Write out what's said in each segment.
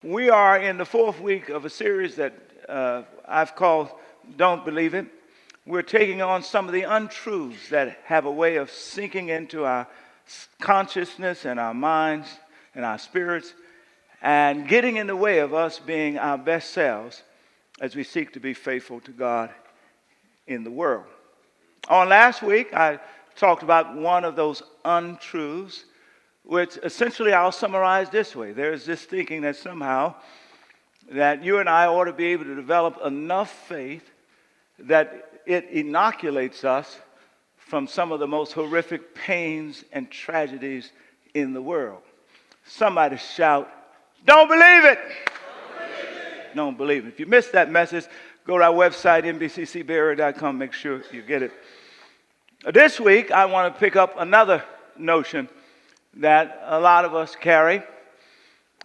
We are in the fourth week of a series that I've called Don't Believe It. We're taking on some of the untruths that have a way of sinking into our consciousness and our minds and our spirits and getting in the way of us being our best selves as we seek to be faithful to God in the world. On last week, I talked about one of those untruths, which essentially I'll summarize this way. There's this thinking that somehow that you and I ought to be able to develop enough faith that it inoculates us from some of the most horrific pains and tragedies in the world. Somebody shout, "Don't believe it!" Don't believe it. If you missed that message, go to our website, NBCCBarrier.com. Make sure you get it. This week, I want to pick up another notion that a lot of us carry,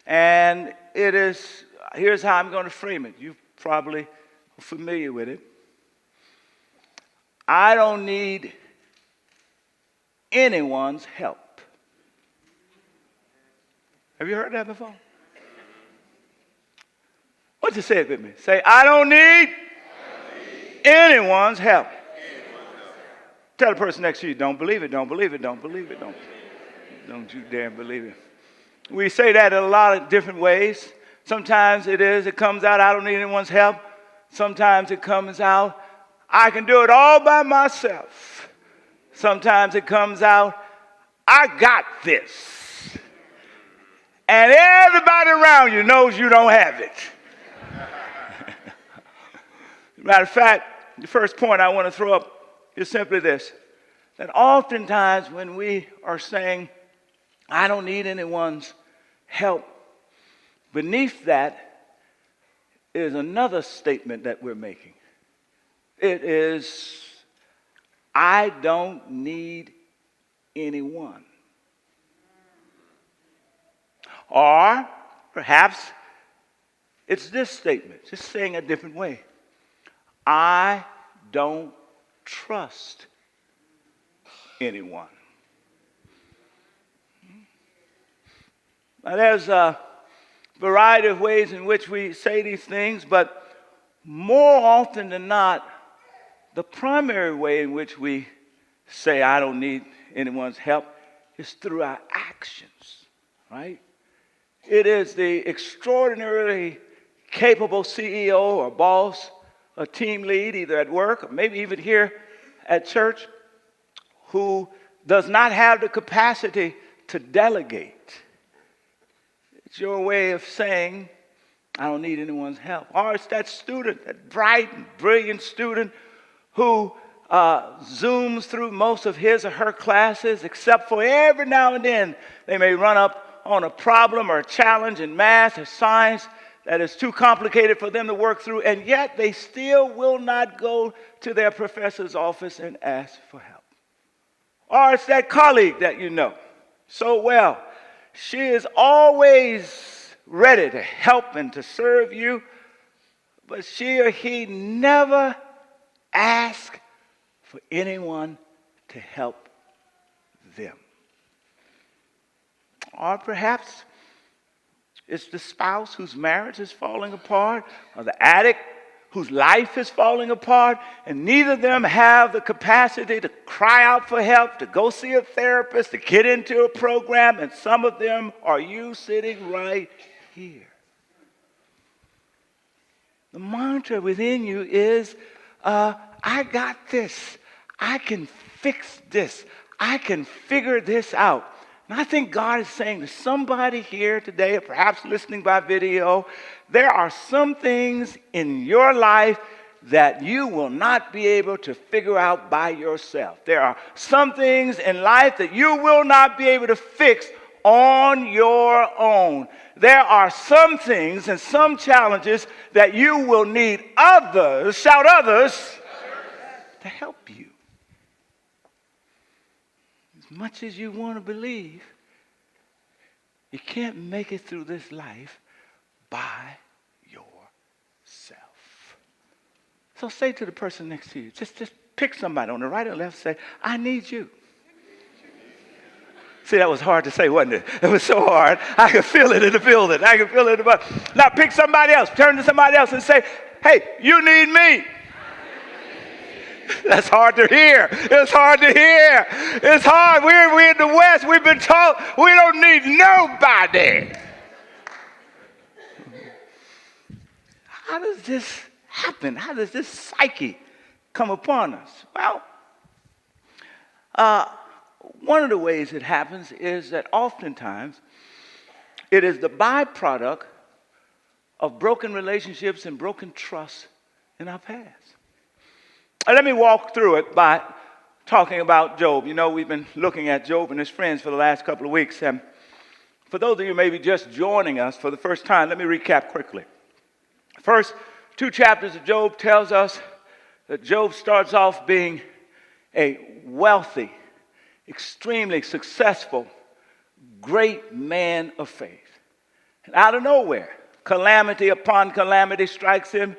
and it is, here's how I'm going to frame it. You're probably familiar with it. I don't need anyone's help. Have you heard that before? Why don't you say it with me? Say, I don't need anyone's help. Tell the person next to you, don't believe it, don't believe it, don't believe it, don't you dare believe it. We say that in a lot of different ways. Sometimes it comes out, I don't need anyone's help. Sometimes it comes out, I can do it all by myself. Sometimes it comes out, I got this. And everybody around you knows you don't have it. Matter of fact, the first point I want to throw up is simply this, that oftentimes when we are saying, I don't need anyone's help, beneath that is another statement that we're making. It is, I don't need anyone. Or perhaps it's this statement, just saying a different way. I don't trust anyone. Now, there's a variety of ways in which we say these things, but more often than not, the primary way in which we say, I don't need anyone's help, is through our actions, right? It is the extraordinarily capable CEO or boss, a team lead, either at work or maybe even here at church, who does not have the capacity to delegate. It's your way of saying, I don't need anyone's help. Or it's that student, that bright and brilliant student who zooms through most of his or her classes, except for every now and then they may run up on a problem or a challenge in math or science that is too complicated for them to work through, and yet they still will not go to their professor's office and ask for help. Or it's that colleague that you know so well. She is always ready to help and to serve you, but she or he never asks for anyone to help them. Or perhaps it's the spouse whose marriage is falling apart, or the addict whose life is falling apart, and neither of them have the capacity to cry out for help, to go see a therapist, to get into a program, and some of them are you sitting right here. The mantra within you is, I got this. I can fix this. I can figure this out. And I think God is saying to somebody here today, or perhaps listening by video, there are some things in your life that you will not be able to figure out by yourself. There are some things in life that you will not be able to fix on your own. There are some things and some challenges that you will need others, shout others, to help you. As much as you want to believe, you can't make it through this life by yourself. So say to the person next to you, just pick somebody on the right or left, say, I need you. See, that was hard to say, wasn't it? It was so hard. I could feel it in the building. I could feel it in the building. Now pick somebody else. Turn to somebody else and say, hey, you need me. That's hard to hear. It's hard to hear. It's hard. We're in the West. We've been taught we don't need nobody. How does this happen? How does this psyche come upon us? Well, one of the ways it happens is that oftentimes it is the byproduct of broken relationships and broken trust in our past. Let me walk through it by talking about Job. You know, we've been looking at Job and his friends for the last couple of weeks. And for those of you maybe just joining us for the first time, let me recap quickly. First 2 chapters of Job tells us that Job starts off being a wealthy, extremely successful, great man of faith. And out of nowhere, calamity upon calamity strikes him.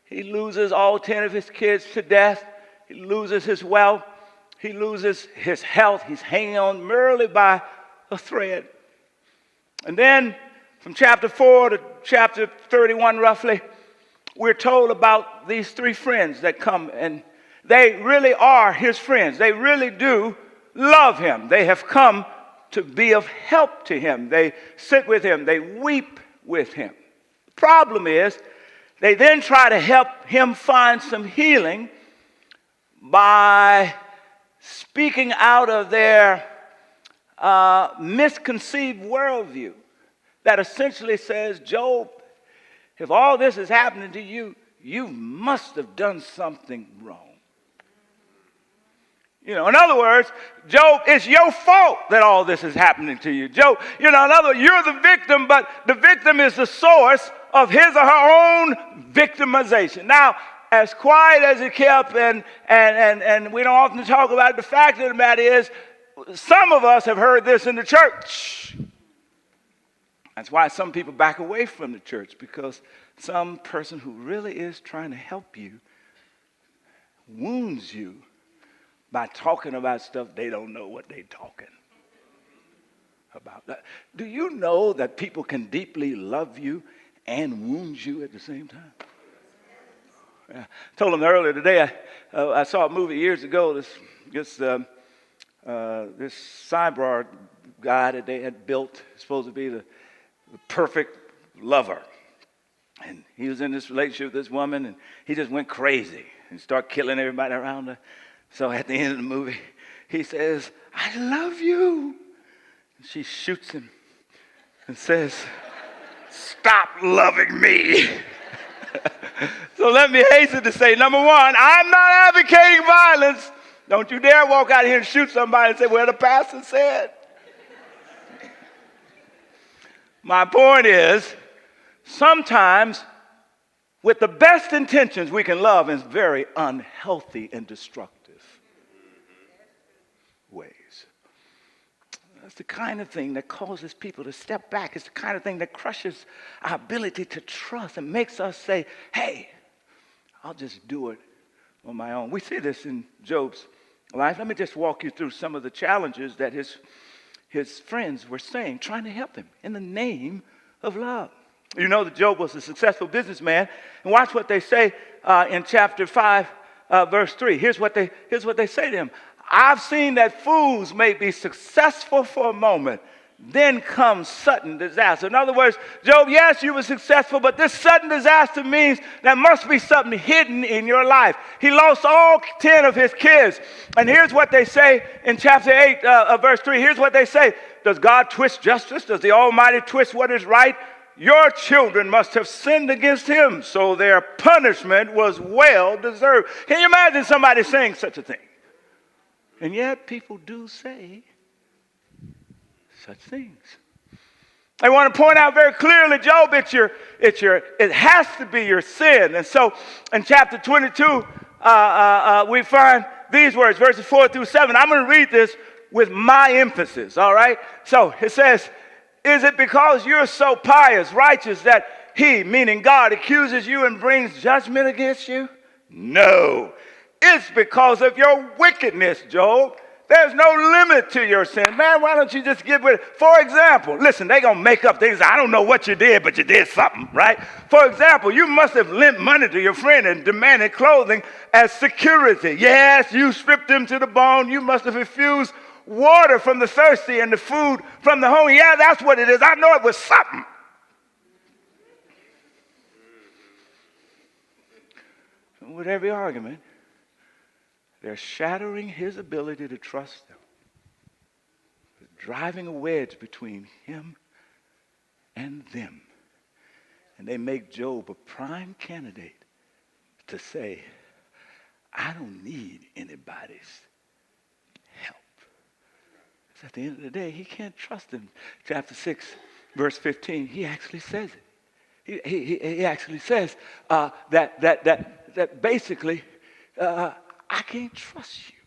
He loses all 10 of his kids to death. He loses his wealth. He loses his health. He's hanging on merely by a thread. And then from chapter 4 to chapter 31 roughly, we're told about these 3 friends that come, and they really are his friends. They really do love him. They have come to be of help to him. They sit with him. They weep with him. The problem is, they then try to help him find some healing by speaking out of their misconceived worldview that essentially says, Job, if all this is happening to you, you must have done something wrong. You know, in other words, Job, it's your fault that all this is happening to you. Job, you know, in other words, you're the victim, but the victim is the source of his or her own victimization. Now, as quiet as it kept, and we don't often talk about it, the fact of the matter is, some of us have heard this in the church. That's why some people back away from the church, because some person who really is trying to help you wounds you by talking about stuff they don't know what they're talking about. Do you know that people can deeply love you and wound you at the same time? Yeah. I told them earlier today, I saw a movie years ago, this cyborg guy that they had built, supposed to be the perfect lover. And he was in this relationship with this woman, and he just went crazy and started killing everybody around her. So at the end of the movie, he says, I love you. And she shoots him and says, stop loving me. So let me hasten to say, number one, I'm not advocating violence. Don't you dare walk out here and shoot somebody and say, well, the pastor said. My point is, sometimes with the best intentions, we can love in very unhealthy and destructive ways. That's the kind of thing that causes people to step back. It's the kind of thing that crushes our ability to trust and makes us say, hey, I'll just do it on my own. We see this in Job's life. Let me just walk you through some of the challenges that his friends were saying, trying to help him in the name of love. You know that Job was a successful businessman. And watch what they say in chapter 5, verse 3. Here's what they say to him. I've seen that fools may be successful for a moment, then comes sudden disaster. In other words, Job, yes, you were successful, but this sudden disaster means there must be something hidden in your life. He lost all 10 of his kids. And here's what they say in chapter 8, verse 3. Here's what they say. Does God twist justice? Does the Almighty twist what is right? Your children must have sinned against him, so their punishment was well deserved. Can you imagine somebody saying such a thing? And yet people do say such things. I want to point out very clearly, Job, it has to be your sin. And so in chapter 22, we find these words, verses 4 through 7. I'm going to read this with my emphasis, all right? So it says, is it because you're so pious, righteous, that he, meaning God, accuses you and brings judgment against you? No. It's because of your wickedness, Job, There's no limit to your sin. Man, why don't you just get with it? For example, listen, they're going to make up things. I don't know what you did, but you did something, right? For example, you must have lent money to your friend and demanded clothing as security. Yes, you stripped him to the bone. You must have refused water from the thirsty and the food from the hungry. Yeah, that's what it is. I know it was something. And with every argument, they're shattering his ability to trust them. They're driving a wedge between him and them. And they make Job a prime candidate to say, I don't need anybody's help. Because at the end of the day, he can't trust them. Chapter 6, verse 15, he actually says it. He actually says that basically, I can't trust you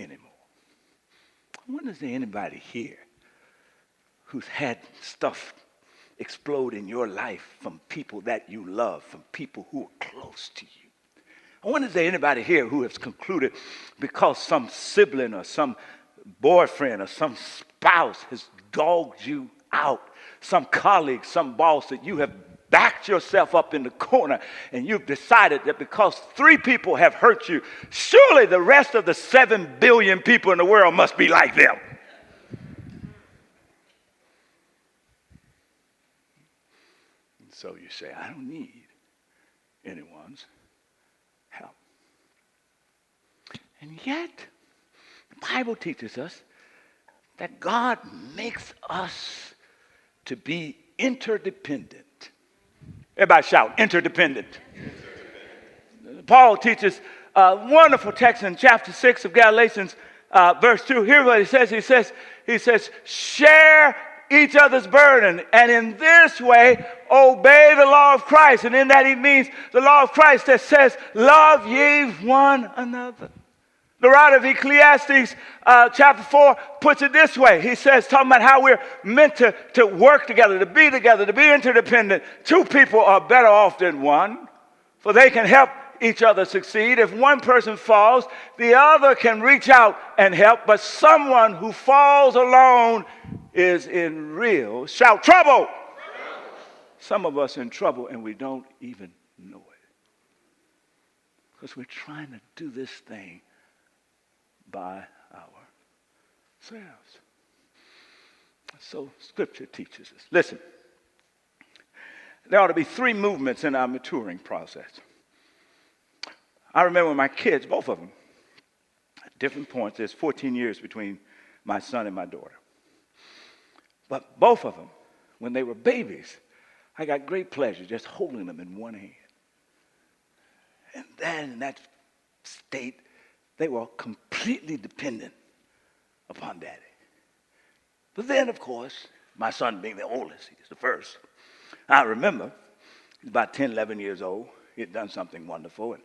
anymore. I wonder if there's anybody here who's had stuff explode in your life from people that you love, from people who are close to you. I wonder if there's anybody here who has concluded because some sibling or some boyfriend or some spouse has dogged you out, some colleague, some boss, that you have backed yourself up in the corner and you've decided that because 3 people have hurt you, surely the rest of the 7 billion people in the world must be like them. And so you say, I don't need anyone's help. And yet, the Bible teaches us that God makes us to be interdependent. Everybody shout, interdependent. Paul teaches a wonderful text in chapter 6 of Galatians, verse 2. Here's what he says. He says, share each other's burden, and in this way, obey the law of Christ. And in that he means the law of Christ that says, love ye one another. The writer of Ecclesiastes chapter 4 puts it this way. He says, talking about how we're meant to work together, to be interdependent. 2 people are better off than one, for they can help each other succeed. If one person falls, the other can reach out and help, but someone who falls alone is in real, shout, trouble. Some of us in trouble and we don't even know it. Because we're trying to do this thing by ourselves. So Scripture teaches us. Listen, there ought to be 3 movements in our maturing process. I remember my kids, both of them, at different points. There's 14 years between my son and my daughter. But both of them, when they were babies, I got great pleasure just holding them in one hand. And then in that state, they were completely dependent upon Daddy. But then, of course, my son being the oldest, he's the first. I remember, he was about 10, 11 years old. He had done something wonderful, and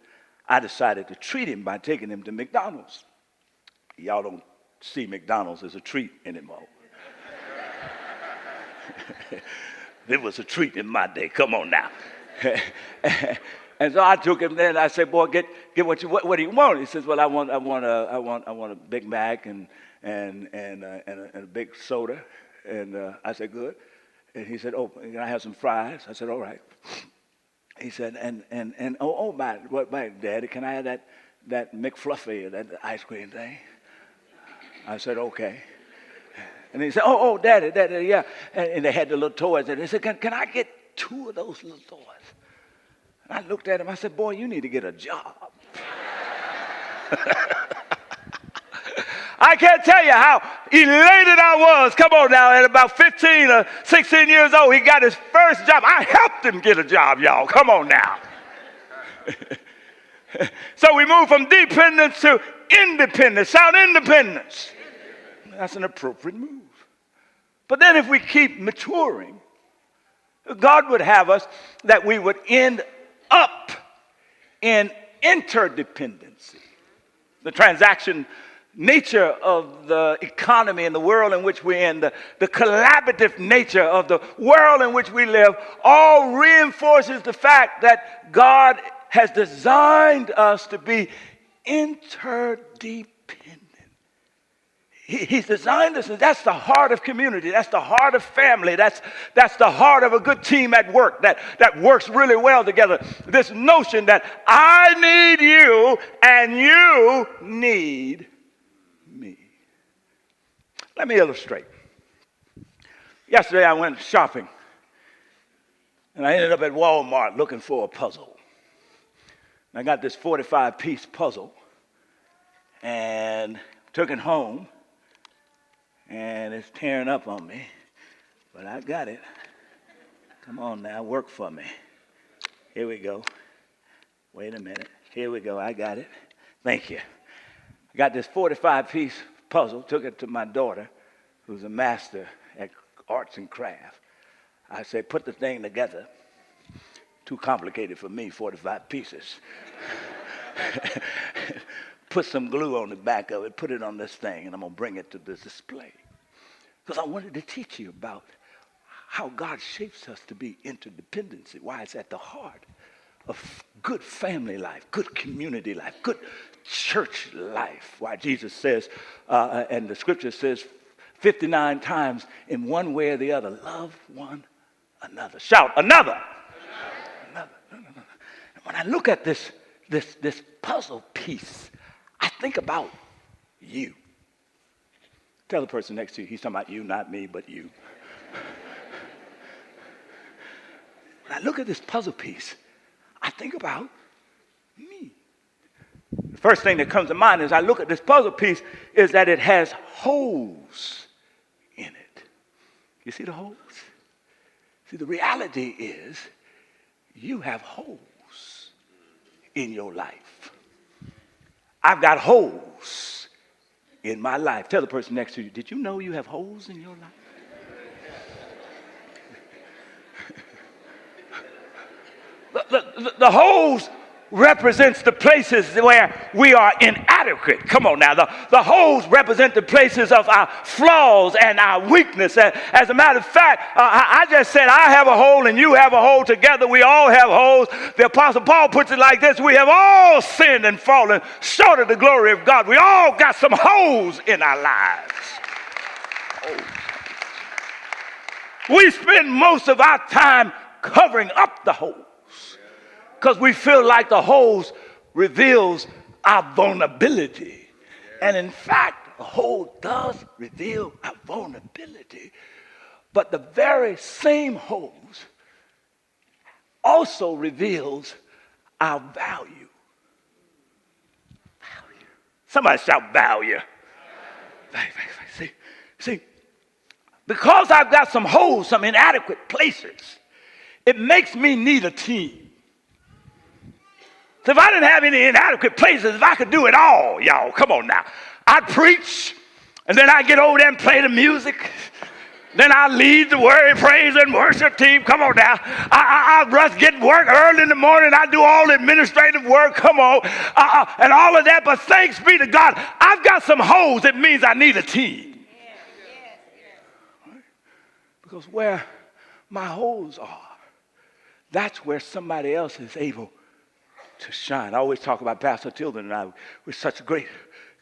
I decided to treat him by taking him to McDonald's. Y'all don't see McDonald's as a treat anymore. It was a treat in my day. Come on now. And so I took him there, and I said, "Boy, get what do you want?" He says, "Well, I want a Big Mac and a big soda." And I said, "Good." And he said, "Oh, can I have some fries?" I said, "All right." He said, "My Daddy, can I have that McFluffy, that ice cream thing?" I said, "Okay." And he said, "Oh, Daddy, yeah." And they had the little toys, and he said, "Can I get 2 of those little toys?" And I looked at him, I said, "Boy, you need to get a job." I can't tell you how elated I was. Come on now, at about 15 or 16 years old, he got his first job. I helped him get a job, y'all. Come on now. So we moved from dependence to independence. Shout independence. That's an appropriate move. But then if we keep maturing, God would have us that we would end up in interdependency. The transaction nature of the economy and the world in which we're in, the collaborative nature of the world in which we live, all reinforces the fact that God has designed us to be interdependent. He's designed us, and that's the heart of community. That's the heart of family. That's the heart of a good team at work that works really well together. This notion that I need you and you need me. Let me illustrate. Yesterday I went shopping, and I ended up at Walmart looking for a puzzle. And I got this 45-piece puzzle and took it home. And it's tearing up on me, but I got it. Come on now, work for me. Here we go. Wait a minute. Here we go. I got it. Thank you. I got this 45-piece puzzle, took it to my daughter, who's a master at arts and crafts. I said, put the thing together. Too complicated for me, 45 pieces. Put some glue on the back of it, put it on this thing, and I'm going to bring it to this display. Because I wanted to teach you about how God shapes us to be interdependence, why it's at the heart of good family life, good community life, good church life. Why Jesus says, and the scripture says 59 times in one way or the other, love one another. Shout, another. Another. When I look at this puzzle piece, I think about you. Tell the person next to you, he's talking about you, not me, but you. When I look at this puzzle piece, I think about me. The first thing that comes to mind as I look at this puzzle piece is that it has holes in it. You see the holes? See, the reality is you have holes in your life. I've got holes in my life. Tell the person next to you, did you know you have holes in your life? The holes represents the places where we are inadequate. Come on now. The holes represent the places of our flaws and our weakness. As a matter of fact, I just said I have a hole and you have a hole. Together we all have holes. The Apostle Paul puts it like this: we have all sinned and fallen short of the glory of God. We all got some holes in our lives. We spend most of our time covering up the holes, because we feel like the holes reveals our vulnerability. And in fact, a hole does reveal our vulnerability. But the very same holes also reveals our value. Value. Somebody shout value. See, because I've got some holes, some inadequate places, it makes me need a team. So if I didn't have any inadequate places, if I could do it all, y'all, come on now. I'd preach, and then I'd get over there and play the music. Then I'd lead the word, praise, and worship team. Come on now. I'd rush, get work early in the morning. I'd do all the administrative work. Come on. And all of that. But thanks be to God, I've got some holes. It means I need a team. Because where my holes are, that's where somebody else is able to shine. I always talk about Pastor Tilden and I. We're such great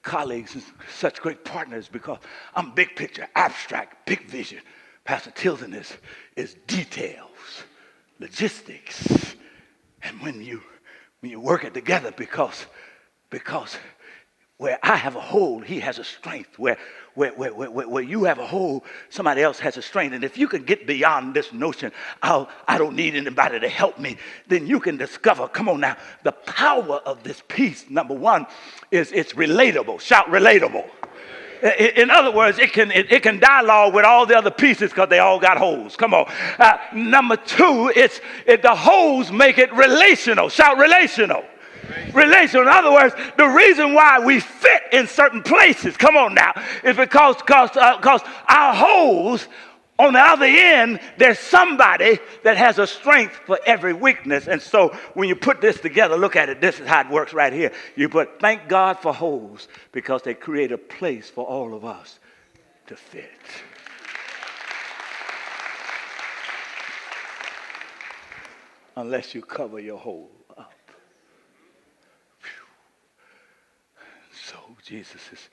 colleagues and such great partners because I'm big picture, abstract, big vision. Pastor Tilden is details, logistics. And when you work it together, because where I have a hole, he has a strength. Where you have a hole, somebody else has a strength. And if you can get beyond this notion, I don't need anybody to help me, then you can discover, come on now, the power of this piece. Number one is it's relatable. Shout relatable. In other words, it can dialogue with all the other pieces because they all got holes. Come on. Number two, the holes make it relational. Shout relational. Relational. In other words, the reason why we fit in certain places, come on now, is because our holes, on the other end, there's somebody that has a strength for every weakness. And so when you put this together, look at it. This is how it works right here. You put thank God for holes because they create a place for all of us to fit. Unless you cover your hole up. So Jesus is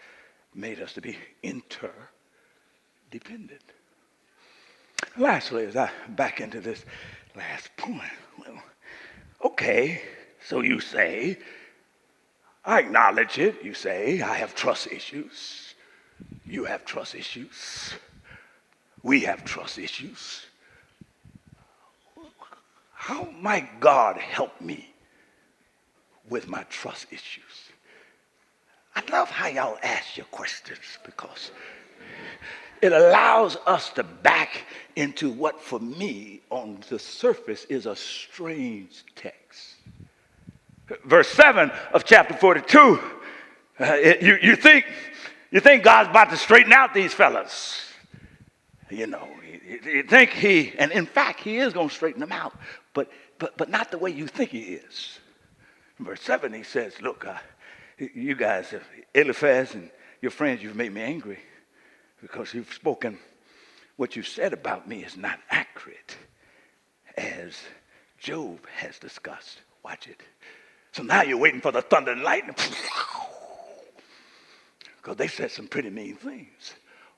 made us to be interdependent. Lastly, as I back into this last point, well, okay, so you say, I acknowledge it. You say, I have trust issues. You have trust issues. We have trust issues. How might God help me with my trust issues? I love how y'all ask your questions because it allows us to back into what for me on the surface is a strange text. Verse 7 of chapter 42, you think God's about to straighten out these fellas. You know, you think and in fact, he is going to straighten them out, but not the way you think he is. In verse 7, he says, look, you guys, Eliphaz and your friends, you've made me angry because you've spoken, what you've said about me is not accurate, as Job has discussed. Watch it. So now you're waiting for the thunder and lightning. Because they said some pretty mean things.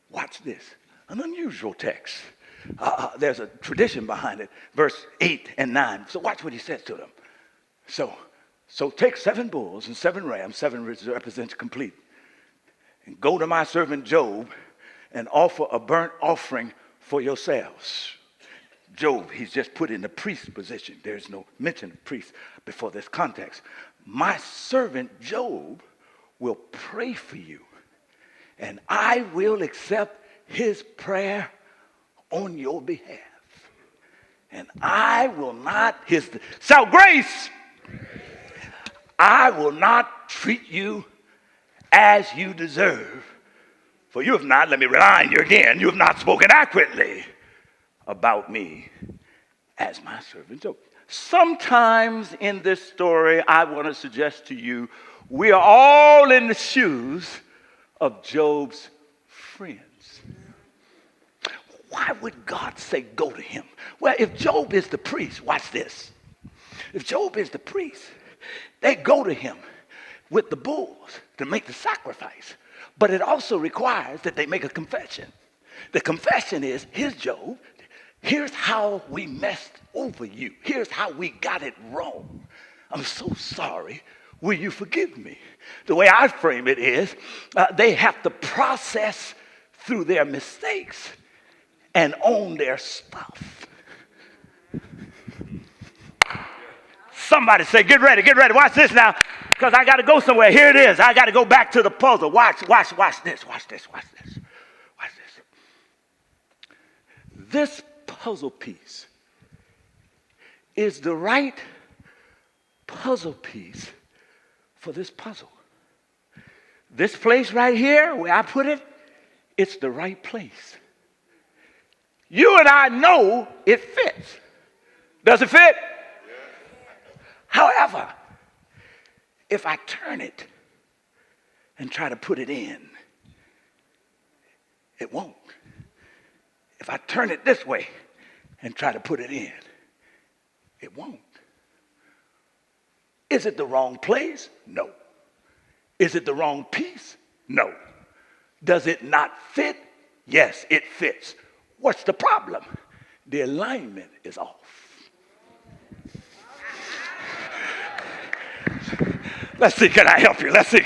Watch this. An unusual text. There's a tradition behind it. Verse 8 and 9. So watch what he says to them. So take 7 bulls and 7 rams, 7 represents complete, and go to my servant Job and offer a burnt offering for yourselves. Job, he's just put in the priest position. There's no mention of priest before this context. My servant Job will pray for you, and I will accept his prayer on your behalf. And I will not, shout grace. I will not treat you as you deserve. For you have not, let me remind you again, you have not spoken accurately about me as my servant Job. Sometimes in this story, I want to suggest to you, we are all in the shoes of Job's friends. Why would God say go to him? Well, if Job is the priest, watch this. If Job is the priest, they go to him with the bulls to make the sacrifice. But it also requires that they make a confession. The confession is, here's Job. Here's how we messed over you. Here's how we got it wrong. I'm so sorry. Will you forgive me? The way I frame it is, they have to process through their mistakes and own their stuff. Somebody say, get ready. Watch this now, because I got to go somewhere. Here it is. I got to go back to the puzzle. Watch this. This puzzle piece is the right puzzle piece for this puzzle. This place right here, where I put it, it's the right place. You and I know it fits. Does it fit? However, if I turn it and try to put it in, it won't. If I turn it this way and try to put it in, it won't. Is it the wrong place? No. Is it the wrong piece? No. Does it not fit? Yes, it fits. What's the problem? The alignment is off. Let's see, can I help you? Let's see,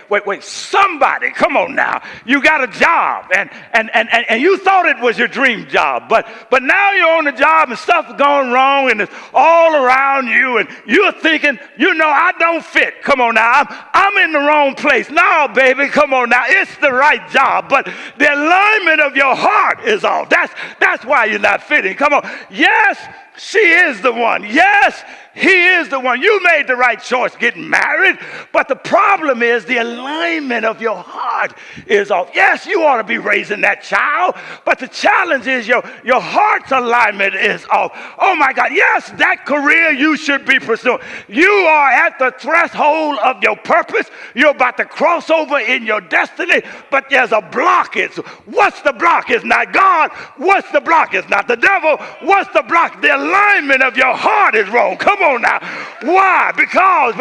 wait. Somebody, come on now. You got a job and you thought it was your dream job, but now you're on the job and stuff's going wrong and it's all around you and you're thinking, I don't fit. Come on now, I'm in the wrong place. No, baby, come on now. It's the right job, but the alignment of your heart is off. That's why you're not fitting. Come on. Yes, she is the one. Yes, he is the one. You made the right choice getting married, but the problem is the alignment of your heart is off. Yes, you ought to be raising that child, but the challenge is your heart's alignment is off. Oh my God, yes, that career you should be pursuing. You are at the threshold of your purpose. You're about to cross over in your destiny, but there's a blockage. What's the block? It's not God. What's the block? It's not the devil. What's the block? The alignment of your heart is wrong. Come on now. Why? Because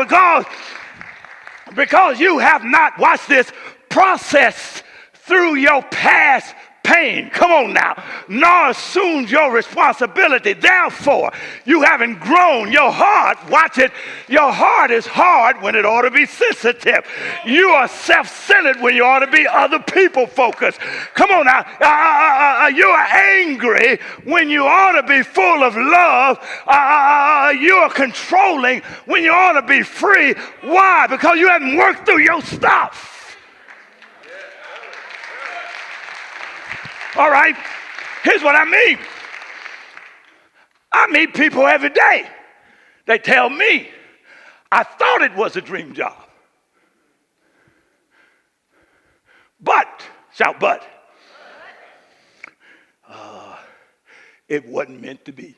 Because you have not, watch this, processed through your past pain. Come on now. Nor assumed your responsibility. Therefore, you haven't grown. Your heart, watch it, your heart is hard when it ought to be sensitive. You are self-centered when you ought to be other people focused. Come on now. You are angry when you ought to be full of love. You are controlling when you ought to be free. Why? Because you haven't worked through your stuff. All right, here's what I mean. I meet people every day. They tell me, I thought it was a dream job. But, shout but, it wasn't meant to be.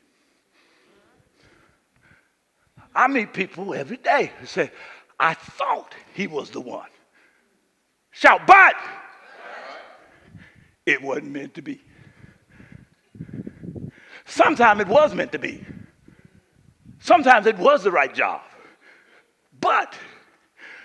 I meet people every day who say, I thought he was the one. Shout but, it wasn't meant to be. Sometimes it was meant to be. Sometimes it was the right job. But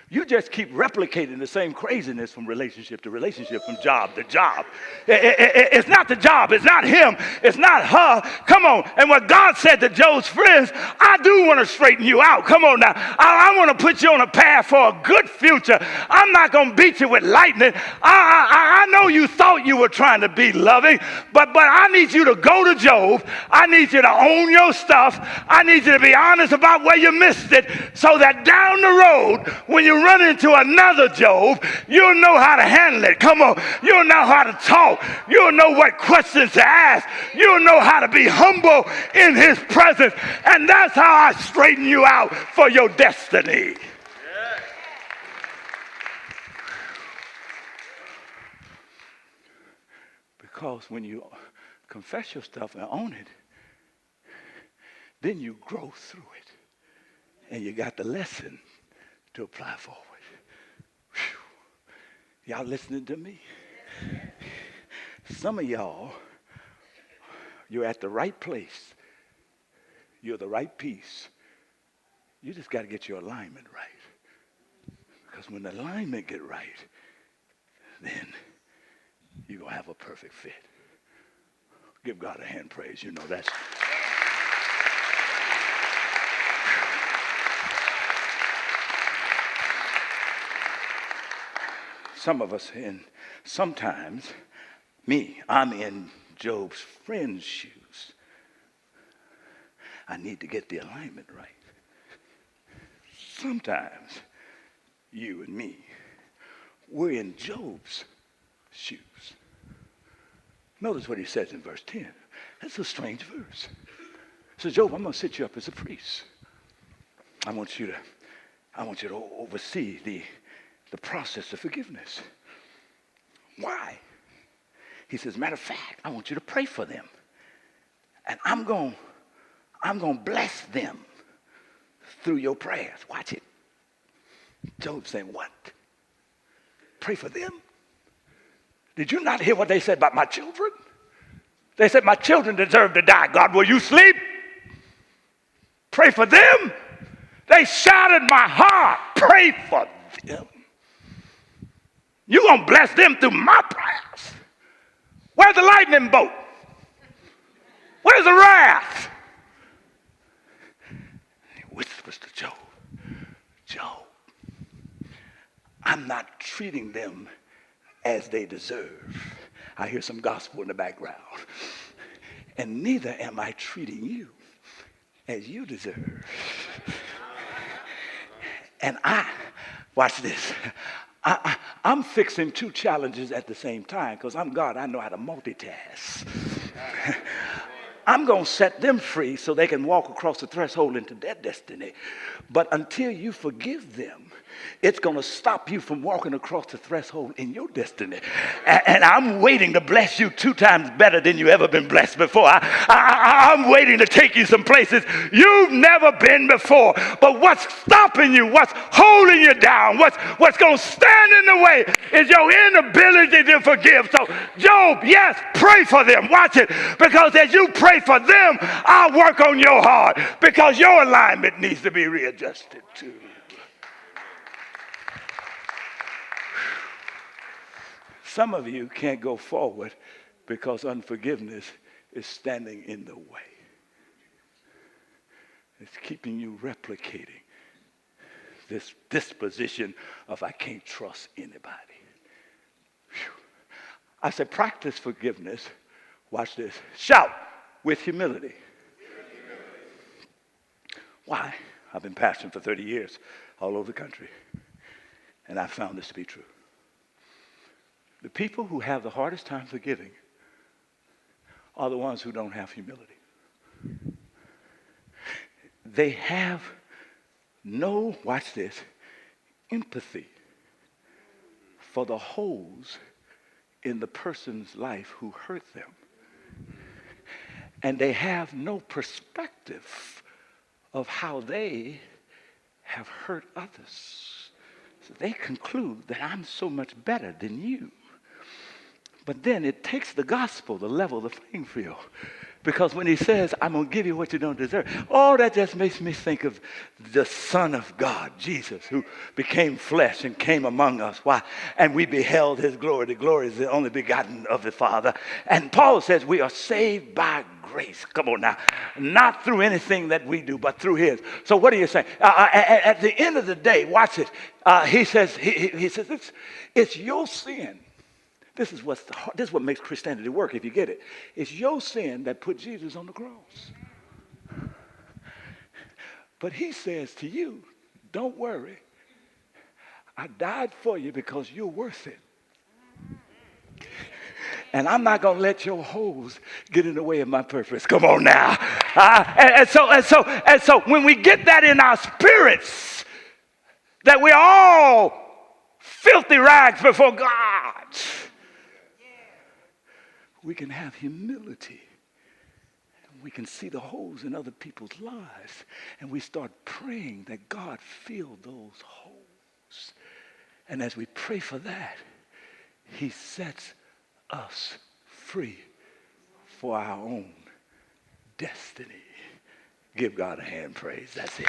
you just keep replicating the same craziness from relationship to relationship, from job to job. It's not the job. It's not him. It's not her. Come on. And what God said to Job's friends, I do want to straighten you out. Come on now. I want to put you on a path for a good future. I'm not going to beat you with lightning. I know you thought you were trying to be loving, but I need you to go to Job. I need you to own your stuff. I need you to be honest about where you missed it, so that down the road, when you run into another Job, you'll know how to handle it. Come on. You'll know how to talk. You'll know what questions to ask. You'll know how to be humble in his presence. And that's how I straighten you out for your destiny. Yeah. Because when you confess your stuff and own it, then you grow through it. And you got the lesson to apply forward. Whew. Y'all listening to me? Some of y'all, you're at the right place. You're the right piece. You just got to get your alignment right. Because when the alignment get right, then you're going to have a perfect fit. Give God a hand praise. You know that's... Some of us, and sometimes I'm in Job's friend's shoes. I need to get the alignment right. Sometimes you and me, we're in Job's shoes. Notice what he says in verse 10. That's a strange verse. So Job, I'm going to set you up as a priest. I want you to oversee the process of forgiveness. Why? He says, matter of fact, I want you to pray for them. And I'm going to bless them through your prayers. Watch it. Job saying, what? Pray for them? Did you not hear what they said about my children? They said, my children deserve to die. God, will you sleep? Pray for them? They shattered my heart. Pray for them. You're going to bless them through my prayers. Where's the lightning bolt? Where's the wrath? He whispers to Job, Job, I'm not treating them as they deserve. I hear some gospel in the background. And neither am I treating you as you deserve. And watch this, I'm fixing two challenges at the same time because I'm God. I know how to multitask. I'm going to set them free so they can walk across the threshold into their destiny. But until you forgive them, it's going to stop you from walking across the threshold in your destiny. And I'm waiting to bless you 2 times better than you ever been blessed before. I'm waiting to take you some places you've never been before. But what's stopping you, what's holding you down, what's going to stand in the way is your inability to forgive. So, Job, yes, pray for them. Watch it. Because as you pray for them, I'll work on your heart because your alignment needs to be readjusted too. some of you can't go forward because unforgiveness is standing in the way. It's keeping you replicating this disposition of I can't trust anybody. Whew. I said practice forgiveness. Watch this. Shout with humility. Why? I've been pastoring for 30 years all over the country, and I found this to be true. The people who have the hardest time forgiving are the ones who don't have humility. They have no, watch this, empathy for the holes in the person's life who hurt them. And they have no perspective of how they have hurt others. So they conclude that I'm so much better than you. But then it takes the gospel to level the playing field. Because when he says, I'm going to give you what you don't deserve, oh, that just makes me think of the Son of God, Jesus, who became flesh and came among us. Why? And we beheld his glory. The glory is the only begotten of the Father. And Paul says we are saved by grace. Come on now. Not through anything that we do, but through his. So what are you saying? At the end of the day, watch it. He says, it's your sin. This is what makes Christianity work, if you get it. It's your sin that put Jesus on the cross. But he says to you, don't worry. I died for you because you're worth it. And I'm not going to let your holes get in the way of my purpose. Come on now. And so when we get that in our spirits, that we're all filthy rags before God, we can have humility. And we can see the holes in other people's lives. And we start praying that God fill those holes. And as we pray for that, he sets us free for our own destiny. Give God a hand praise. That's it.